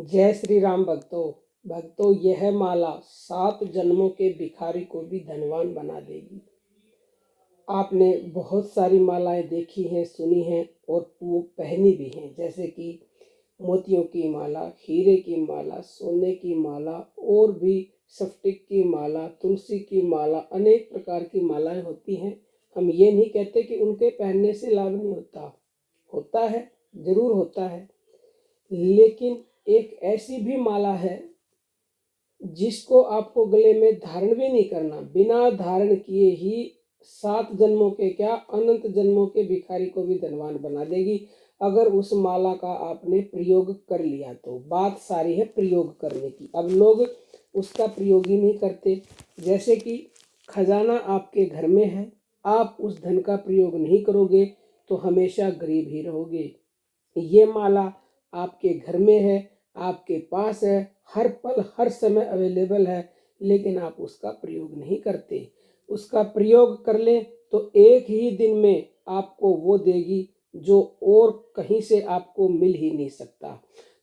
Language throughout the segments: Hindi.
जय श्री राम भक्तों। यह माला 7 जन्मों के भिखारी को भी धनवान बना देगी। आपने बहुत सारी मालाएं देखी हैं, सुनी हैं और वो पहनी भी हैं, जैसे कि मोतियों की माला, हीरे की माला, सोने की माला और भी स्फटिक की माला, तुलसी की माला, अनेक प्रकार की मालाएं होती हैं। हम ये नहीं कहते कि उनके पहनने से लाभ नहीं होता, होता है, जरूर होता है, लेकिन एक ऐसी भी माला है जिसको आपको गले में धारण भी नहीं करना, बिना धारण किए ही 7 जन्मों के क्या, अनंत जन्मों के भिखारी को भी धनवान बना देगी, अगर उस माला का आपने प्रयोग कर लिया तो। बात सारी है प्रयोग करने की। अब लोग उसका प्रयोग ही नहीं करते। जैसे कि खजाना आपके घर में है, आप उस धन का प्रयोग नहीं करोगे तो हमेशा गरीब ही रहोगे। ये माला आपके घर में है, आपके पास है, हर पल हर समय अवेलेबल है, लेकिन आप उसका प्रयोग नहीं करते। उसका प्रयोग कर लें तो एक ही दिन में आपको वो देगी जो और कहीं से आपको मिल ही नहीं सकता।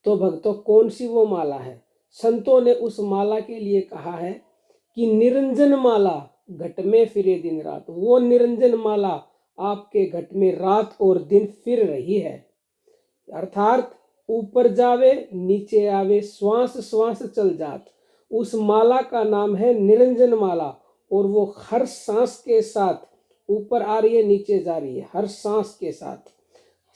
तो भक्तों, कौन सी वो माला है? संतों ने उस माला के लिए कहा है कि निरंजन माला घट में फिरे दिन रात। वो निरंजन माला आपके घट में रात और दिन फिर रही है, अर्थात ऊपर जावे नीचे आवे, श्वास श्वास चल जात। उस माला का नाम है निरंजन माला, और वो हर सांस के साथ ऊपर आ रही है, नीचे जा रही है, हर सांस के साथ।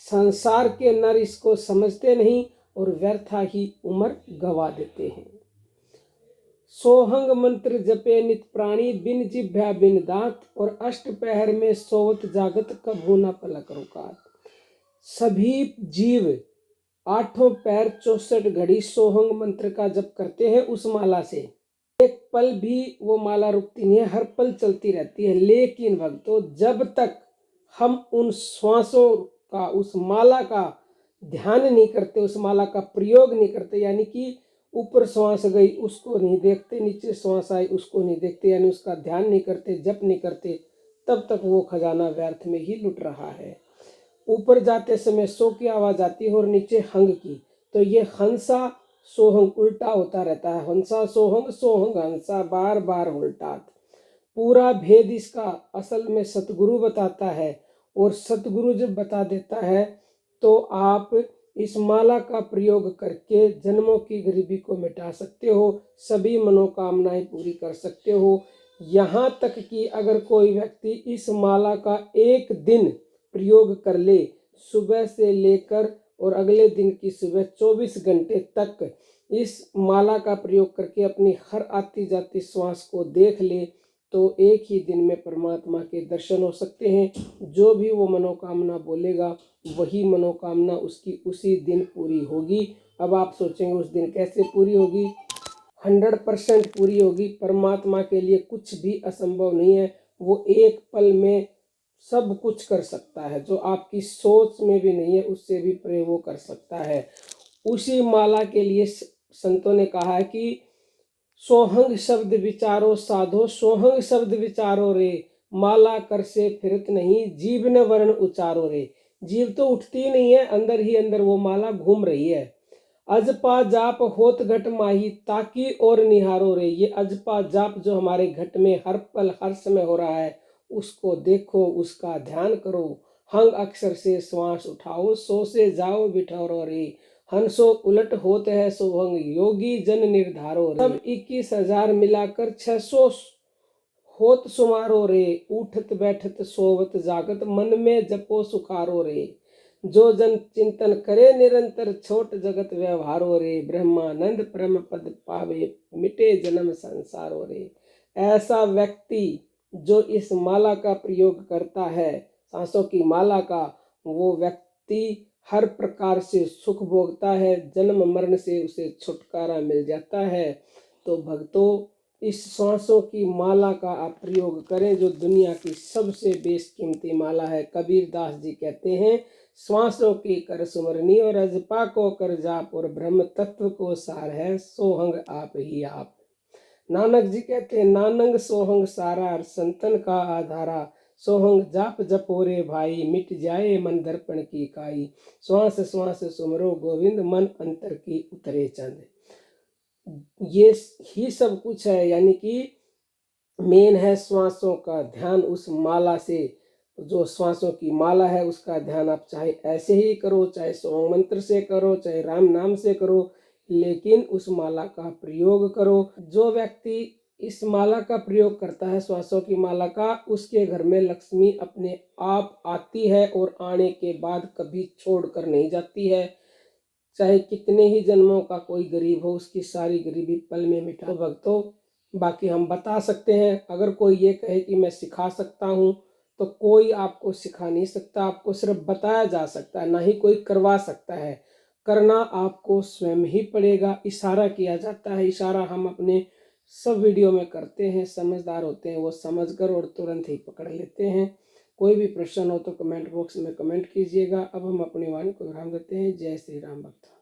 संसार के नर इसको समझते नहीं और व्यर्था ही उम्र गवा देते हैं। सोहंग मंत्र जपे नित प्राणी, बिन जिभ्या बिन दांत, और अष्ट पहर में सोवत जागत, कभू न पलक रुकात। सभी जीव 8 पैर 64 घड़ी सोहंग मंत्र का जप करते हैं उस माला से। एक पल भी वो माला रुकती नहीं है, हर पल चलती रहती है। लेकिन भक्तों, जब तक हम उन श्वासों का, उस माला का ध्यान नहीं करते, उस माला का प्रयोग नहीं करते, यानी कि ऊपर श्वास गई उसको नहीं देखते, नीचे श्वास आई उसको नहीं देखते, यानी उसका ध्यान नहीं करते, जप नहीं करते, तब तक वो खजाना व्यर्थ में ही लुट रहा है। ऊपर जाते समय सो की आवाज आती है और नीचे हंग की, तो ये हंसा सोहंग उल्टा होता रहता है। हंसा सोहंग, सोहंग हंसा, बार बार उल्टात। पूरा भेद इसका असल में सतगुरु बताता है, और सतगुरु जब बता देता है तो आप इस माला का प्रयोग करके जन्मों की गरीबी को मिटा सकते हो, सभी मनोकामनाएं पूरी कर सकते हो। यहाँ तक कि अगर कोई व्यक्ति इस माला का एक दिन प्रयोग कर ले, सुबह से लेकर और अगले दिन की सुबह 24 घंटे तक इस माला का प्रयोग करके अपनी हर आती जाती श्वास को देख ले, तो एक ही दिन में परमात्मा के दर्शन हो सकते हैं। जो भी वो मनोकामना बोलेगा वही मनोकामना उसकी उसी दिन पूरी होगी। अब आप सोचेंगे उस दिन कैसे पूरी होगी? 100% पूरी होगी। परमात्मा के लिए कुछ भी असंभव नहीं है। वो एक पल में सब कुछ कर सकता है, जो आपकी सोच में भी नहीं है उससे भी परे वो कर सकता है। उसी माला के लिए संतों ने कहा है कि सोहंग शब्द विचारो साधो, सोहंग शब्द विचारो रे, माला कर से फिरत नहीं, जीव ने वर्ण उचारो रे। जीव तो उठती नहीं है, अंदर ही अंदर वो माला घूम रही है। अजपा जाप होत घट माही, ताकि और निहारो रे। ये अजपा जाप जो हमारे घट में हर पल हर समय हो रहा है, उसको देखो, उसका ध्यान करो। हंग अक्षर से श्वास उठाओ, सो से जाओ बिठौरो रे। हंसो उलट होत है सोहंग, योगी जन निर्धारो रे। सब 21,000 मिलाकर 600 होत सुमारो रे। उठत बैठत सोवत जागत, मन में जपो सुखारो रे। जो जन चिंतन करे निरंतर, छोट जगत व्यवहारो रे। ब्रह्मानंद परम पद पावे, मिटे जन्म संसारो रे। ऐसा व्यक्ति जो इस माला का प्रयोग करता है, सांसों की माला का, वो व्यक्ति हर प्रकार से सुख भोगता है, जन्म मरण से उसे छुटकारा मिल जाता है। तो भक्तों, इस सांसों की माला का आप प्रयोग करें, जो दुनिया की सबसे बेशकीमती माला है। कबीर दास जी कहते हैं, श्वासों की कर सुमरनी और अजपा को कर जाप, और ब्रह्म तत्व को सार है सोहंग आप ही आप। नानक जी कहते हैं, नानंग सोहंग सारा, संतन का आधारा, सोहंग जाप जपो रे भाई, मिट जाए मन दर्पण की काई। श्वास श्वास सुमरो गोविंद, मन अंतर की उतरे चंद। ये ही सब कुछ है, यानी कि मेन है श्वासों का ध्यान। उस माला से, जो श्वासों की माला है उसका ध्यान आप चाहे ऐसे ही करो, चाहे सोम मंत्र से करो, चाहे राम नाम से करो, लेकिन उस माला का प्रयोग करो। जो व्यक्ति इस माला का प्रयोग करता है, श्वासों की माला का, उसके घर में लक्ष्मी अपने आप आती है और आने के बाद कभी छोड़ कर नहीं जाती है। चाहे कितने ही जन्मों का कोई गरीब हो, उसकी सारी गरीबी पल में मिटा। तो भक्तों, बाकी हम बता सकते हैं। अगर कोई ये कहे कि मैं सिखा सकता हूँ, तो कोई आपको सिखा नहीं सकता। आपको सिर्फ बताया जा सकता है, ना ही कोई करवा सकता है। करना आपको स्वयं ही पड़ेगा। इशारा किया जाता है, इशारा हम अपने सब वीडियो में करते हैं। समझदार होते हैं वो समझ कर और तुरंत ही पकड़ लेते हैं। कोई भी प्रश्न हो तो कमेंट बॉक्स में कमेंट कीजिएगा। अब हम अपनी वाणी को विराम देते हैं। जय श्री राम भक्त।